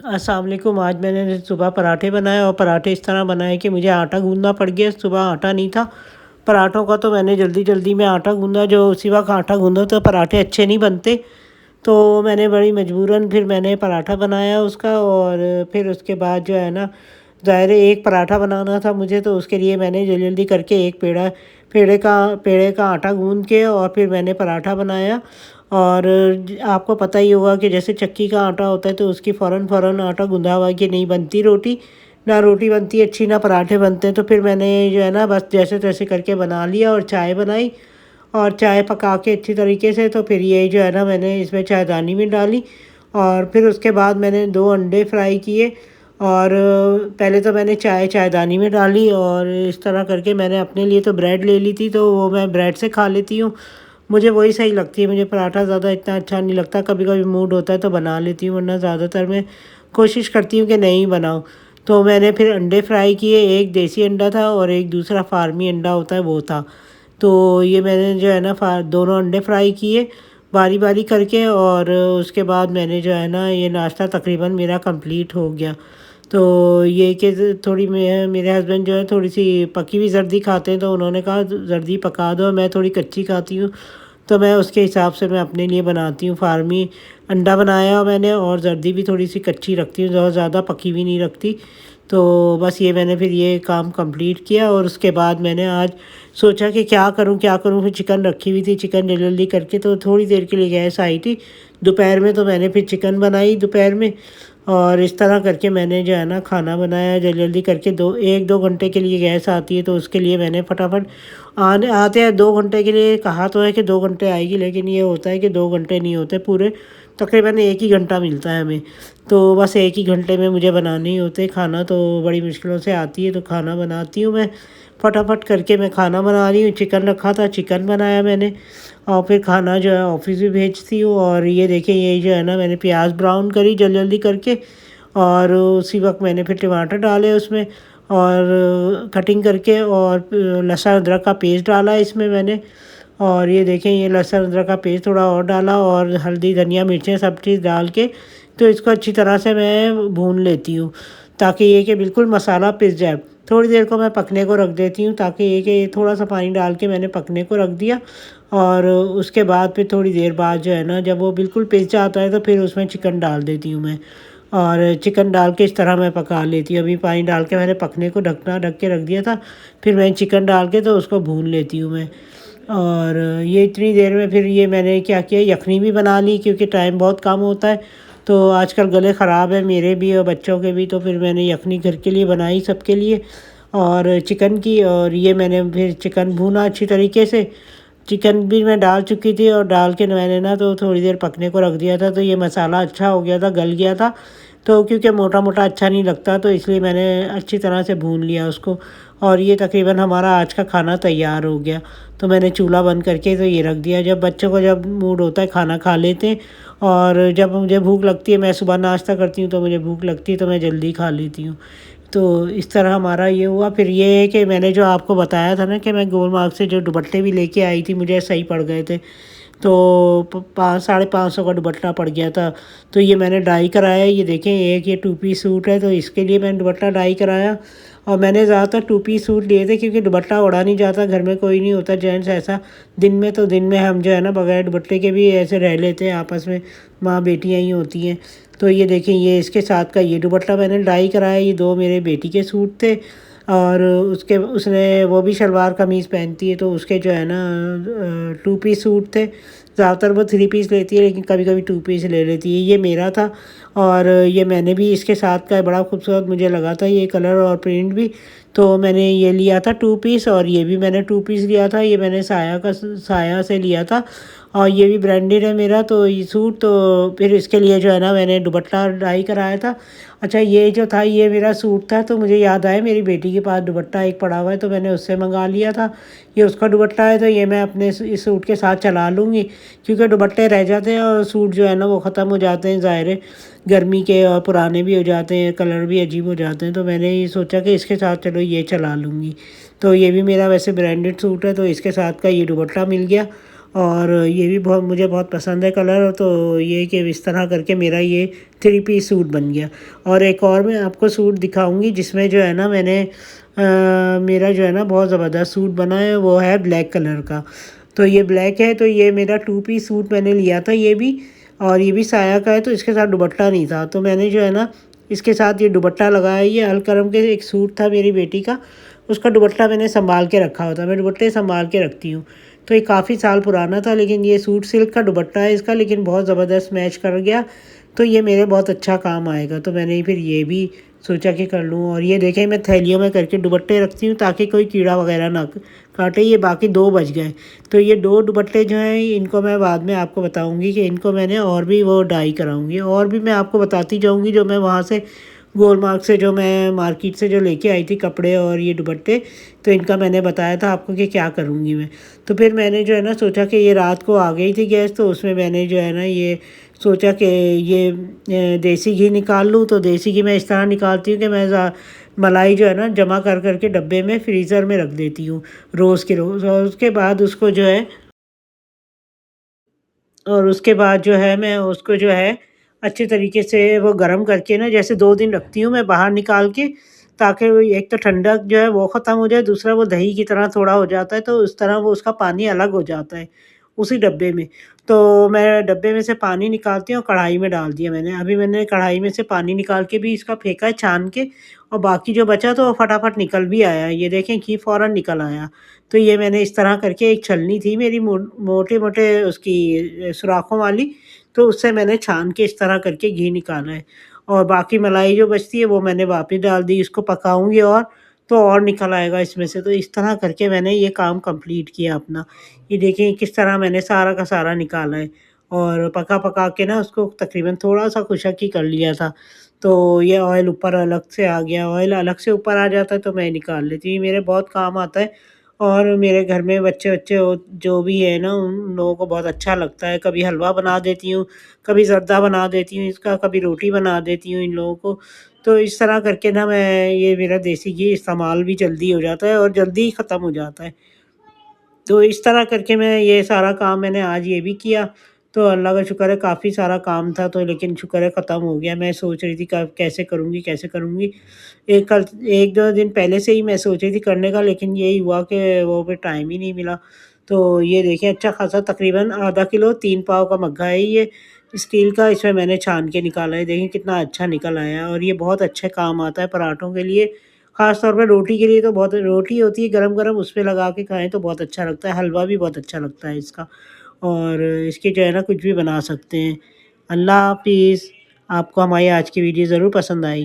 अस्सलाम वालेकुम। आज मैंने सुबह पराठे बनाए और पराठे इस तरह बनाए कि मुझे आटा गूँदना पड़ गया। सुबह आटा नहीं था पराठों का, तो मैंने जल्दी जल्दी में आटा गूँधा। जो उसी वक्त आटा गूँधो तो पराठे अच्छे नहीं बनते, तो मैंने बड़ी मजबूरन फिर मैंने पराठा बनाया उसका। और फिर उसके बाद जो है ना, ज़ाहिर है एक पराठा बनाना था मुझे, तो उसके लिए मैंने जल्दी जल्दी करके एक पेड़े का आटा गूँध के और फिर मैंने पराठा बनाया। और आपको पता ही होगा कि जैसे चक्की का आटा होता है तो उसकी फ़ौरन फ़ौरन आटा गूँधा हुआ कि नहीं बनती रोटी, ना रोटी बनती अच्छी ना पराठे बनते हैं। तो फिर मैंने जो है ना बस जैसे तैसे करके बना लिया और चाय बनाई और चाय पका के अच्छी तरीके से। तो फिर ये जो है ना मैंने इसमें चायदानी में डाली और फिर उसके बाद मैंने 2 अंडे फ्राई किए। और पहले तो मैंने चायदानी में डाली और इस तरह करके मैंने अपने लिए तो ब्रेड ले ली थी, तो वो मैं ब्रेड से खा लेती हूँ। मुझे वही सही लगती है, मुझे पराठा ज़्यादा इतना अच्छा नहीं लगता। कभी कभी मूड होता है तो बना लेती हूँ, वरना ज़्यादातर मैं कोशिश करती हूँ कि नहीं बनाऊँ। तो मैंने फिर अंडे फ्राई किए, एक देसी अंडा था और एक दूसरा फार्मी अंडा होता है वो था। तो ये मैंने जो है ना दोनों अंडे फ्राई किए बारी बारी करके। और उसके बाद मैंने जो है ना ये नाश्ता तकरीबन मेरा कंप्लीट हो गया। तो ये कि थोड़ी मेरे हस्बैंड जो है थोड़ी सी पकी हुई जर्दी खाते हैं, तो उन्होंने कहा जर्दी पका दो, मैं थोड़ी कच्ची खाती हूँ। तो मैं उसके हिसाब से मैं अपने लिए बनाती हूँ। फार्मी अंडा बनाया मैंने और जर्दी भी थोड़ी सी कच्ची रखती हूँ, बहुत ज़्यादा पकी हुई नहीं रखती। तो बस ये मैंने फिर ये काम कंप्लीट किया। और उसके बाद मैंने आज सोचा कि क्या करूँ। फिर चिकन रखी हुई थी, चिकन जल्दी जल्दी करके तो थोड़ी देर के लिए गैस आई थी दोपहर में, तो मैंने फिर चिकन बनाई दोपहर में। और इस तरह करके मैंने जो है ना खाना बनाया जल्दी जल्दी करके। 1-2 घंटे के लिए गैस आती है, तो उसके लिए मैंने फटाफट आने आते हैं 2 घंटे के लिए। कहा तो है कि 2 घंटे आएगी, लेकिन ये होता है कि 2 घंटे नहीं होते पूरे, तकरीबन एक ही घंटा मिलता है हमें। तो बस एक ही घंटे में मुझे बनाने ही होते खाना, तो बड़ी मुश्किलों से आती है। तो खाना बनाती हूँ मैं फटाफट करके, मैं खाना बना रही हूँ। चिकन रखा था, चिकन बनाया मैंने और फिर खाना जो है ऑफिस भी भेजती हूँ। और ये देखिए ये जो है ना मैंने प्याज ब्राउन करी जल्दी जल्दी करके और उसी वक्त मैंने फिर टमाटर डाले उसमें और कटिंग करके। और लहसुन अदरक का पेस्ट डाला इसमें मैंने। और ये देखें ये लहसुन अदरक का पेस्ट थोड़ा और डाला और हल्दी धनिया मिर्चें सब चीज़ डाल के, तो इसको अच्छी तरह से मैं भून लेती हूँ ताकि ये कि बिल्कुल मसाला पिस जाए। थोड़ी देर को मैं पकने को रख देती हूँ, ताकि ये कि थोड़ा सा पानी डाल के मैंने पकने को रख दिया। और उसके बाद फिर थोड़ी देर बाद जो है ना जब वो बिल्कुल पिस जाता है तो फिर उसमें चिकन डाल देती हूँ मैं। और चिकन डाल के इस तरह मैं पका लेती हूँ। अभी पानी डाल के मैंने पकने को ढक के रख दिया था, फिर मैं चिकन डाल के तो उसको भून लेती हूँ मैं। और ये इतनी देर में फिर ये मैंने क्या किया, यखनी भी बना ली क्योंकि टाइम बहुत कम होता है। तो आजकल गले ख़राब है मेरे भी और बच्चों के भी, तो फिर मैंने यखनी घर के लिए बनाई सबके लिए और चिकन की। और ये मैंने फिर चिकन भूना अच्छी तरीके से। चिकन भी मैं डाल चुकी थी और डाल के मैंने ना तो थोड़ी देर पकने को रख दिया था, तो ये मसाला अच्छा हो गया था, गल गया था। तो क्योंकि मोटा मोटा अच्छा नहीं लगता, तो इसलिए मैंने अच्छी तरह से भून लिया उसको। और ये तकरीबन हमारा आज का खाना तैयार हो गया। तो मैंने चूल्हा बंद करके तो ये रख दिया। जब बच्चों को जब मूड होता है खाना खा लेते हैं, और जब मुझे भूख लगती है, मैं सुबह नाश्ता करती हूँ तो मुझे भूख लगती है तो मैं जल्दी खा लेती हूँ। तो इस तरह हमारा ये हुआ। फिर ये है कि मैंने जो आपको बताया था ना कि मैं गोलमार्ग से जो दुपट्टे भी लेके आई थी, मुझे सही पड़ गए थे। तो 500-550 का दुपट्टा पड़ गया था। तो ये मैंने डाई कराया। ये देखें एक ये 2 पीस सूट है, तो इसके लिए मैंने दुपट्टा डाई कराया। और मैंने ज़्यादातर 2 पीस सूट लिए थे क्योंकि दुपट्टा ओढ़ा नहीं जाता, घर में कोई नहीं होता जेंट्स ऐसा। दिन में हम जो है ना बगैर दुपट्टे के भी ऐसे रह लेते हैं आपस में, माँ बेटियाँ ही होती हैं। तो ये देखें ये इसके साथ का ये दुपट्टा मैंने डाई कराया। ये 2 मेरे बेटी के सूट थे और उसके उसने वो भी शलवार कमीज़ पहनती है, तो उसके जो है ना 2 पीस सूट थे। ज़्यादातर वो 3 पीस लेती है, लेकिन कभी कभी 2 पीस ले लेती है। ये मेरा था और ये मैंने भी इसके साथ का बड़ा खूबसूरत मुझे लगा था ये कलर और प्रिंट भी, तो मैंने ये लिया था 2 पीस। और ये भी मैंने 2 पीस लिया था। ये मैंने साया से लिया था और ये भी ब्रांडेड है मेरा तो ये सूट। तो फिर इसके लिए जो है ना मैंने दुपट्टा डाई कराया था। अच्छा ये जो था ये मेरा सूट था, तो मुझे याद आया मेरी बेटी के पास दुपट्टा एक पड़ा हुआ है, तो मैंने उससे मंगा लिया था। ये उसका दुपट्टा है, तो ये मैं अपने इस सूट के साथ चला लूँगी क्योंकि दुपट्टे रह जाते हैं और सूट जो है ना वो ख़त्म हो जाते हैं, ज़ाहिर है गर्मी के, और पुराने भी हो जाते हैं, कलर भी अजीब हो जाते हैं। तो मैंने ये सोचा कि इसके साथ चलो ये चला लूँगी। तो ये भी मेरा वैसे ब्रांडेड सूट है, तो इसके साथ का ये दुपट्टा मिल गया। और ये भी बहुत मुझे बहुत पसंद है कलर। तो ये कि इस तरह करके मेरा ये 3 पीस सूट बन गया। और एक और मैं आपको सूट दिखाऊंगी जिसमें जो है ना मैंने मेरा जो है ना बहुत ज़बरदस्त सूट बना है, वो है ब्लैक कलर का। तो ये ब्लैक है, तो ये मेरा 2 पीस सूट मैंने लिया था ये भी। और ये भी साया का है, तो इसके साथ दुपट्टा नहीं था, तो मैंने जो है ना इसके साथ ये दुपट्टा लगाया। ये अलकरम के एक सूट था मेरी बेटी का, उसका दुपट्टा मैंने संभाल के रखा होता, मैं दुपट्टे संभाल के रखती हूँ। तो ये काफ़ी साल पुराना था, लेकिन ये सूट सिल्क का दुपट्टा है इसका, लेकिन बहुत ज़बरदस्त मैच कर गया। तो ये मेरे बहुत अच्छा काम आएगा, तो मैंने फिर ये भी सोचा कि कर लूँ। और ये देखें, मैं थैलियों में करके दुपट्टे रखती हूँ ताकि कोई कीड़ा वगैरह ना काटे। ये बाकी 2 बच गए, तो ये 2 दुपट्टे जो हैं इनको मैं बाद में आपको बताऊँगी कि इनको मैंने और भी वो डाई कराऊँगी। और भी मैं आपको बताती जाऊँगी जो मैं वहाँ से गोलमार्ग से, जो मैं मार्केट से जो लेके आई थी कपड़े और ये दुपट्टे, तो इनका मैंने बताया था आपको कि क्या करूँगी मैं। तो फिर मैंने जो है ना सोचा कि ये रात को आ गई थी गैस, तो उसमें मैंने जो है ना ये सोचा कि ये देसी घी निकाल लूँ। तो देसी घी मैं इस तरह निकालती हूँ कि मैं मलाई जो है ना जमा कर करके डब्बे में फ्रीज़र में रख देती हूँ रोज़ के रोज़। और उसके बाद उसको जो है और उसके बाद जो है मैं उसको जो है अच्छे तरीके से वो गरम करके ना जैसे 2 दिन रखती हूँ मैं बाहर निकाल के, ताकि वो एक तो ठंडक जो है वो ख़त्म हो जाए, दूसरा वो दही की तरह थोड़ा हो जाता है, तो उस तरह वो उसका पानी अलग हो जाता है उसी डब्बे में। तो मैं डब्बे में से पानी निकालती हूँ और कढ़ाई में डाल दिया मैंने। अभी मैंने कढ़ाई में से पानी निकाल के भी इसका फेंका है छान के, और बाकी जो बचा तो वो फटाफट निकल भी आया। ये देखें घी फ़ौरन निकल आया। तो ये मैंने इस तरह करके, एक छलनी थी मेरी मोटे-मोटे उसकी सुराखों वाली, तो उससे मैंने छान के इस तरह करके घी निकाला है। और बाकी मलाई जो बचती है वो मैंने वापस डाल दी, इसको पकाऊँगी और तो और निकल आएगा इसमें से। तो इस तरह करके मैंने ये काम कंप्लीट किया अपना। ये देखिए किस तरह मैंने सारा का सारा निकाला है, और पका-पका के ना उसको तकरीबन थोड़ा-सा खुशक ही कर लिया था। तो ये ऑयल ऊपर अलग से आ गया, ऑयल अलग से ऊपर आ जाता है तो मैं निकाल लेती हूँ, ये मेरे बहुत काम आता है। और मेरे घर में बच्चे-वच्चे हो जो भी है ना, उन लोगों को बहुत अच्छा लगता है। कभी हलवा बना देती हूँ, कभी ज़र्दा बना देती हूँ इसका, कभी रोटी बना देती हूँ इन लोगों को। तो इस तरह करके ना मैं ये मेरा देसी घी इस्तेमाल भी जल्दी हो जाता है और जल्दी ही ख़त्म हो जाता है। तो इस तरह करके मैं ये सारा काम मैंने आज ये भी किया। तो अल्लाह का शुक्र है, काफ़ी सारा काम था, तो लेकिन शुक्र है ख़त्म हो गया। मैं सोच रही थी कब कैसे करूँगी कैसे करूँगी? एक कल 1-2 दिन पहले से ही मैं सोच रही थी करने का, लेकिन यही हुआ कि वो फिर टाइम ही नहीं मिला। तो ये देखिए अच्छा खासा तकरीबन आधा किलो 3 पाव का मग्गा है ये स्टील का, इसमें मैंने छान के निकाला है। देखिए कितना अच्छा निकल आया है, और ये बहुत अच्छे काम आता है पराठों के लिए। ख़ास तौर पे रोटी के लिए तो बहुत, रोटी होती है गरम-गरम, उस पे लगा के खाएँ तो बहुत अच्छा लगता है। हलवा भी बहुत अच्छा लगता है इसका, और इसके जो है ना कुछ भी बना सकते हैं। अल्लाह हाफ़िज़। आपको हमारी आज की वीडियो ज़रूर पसंद आई।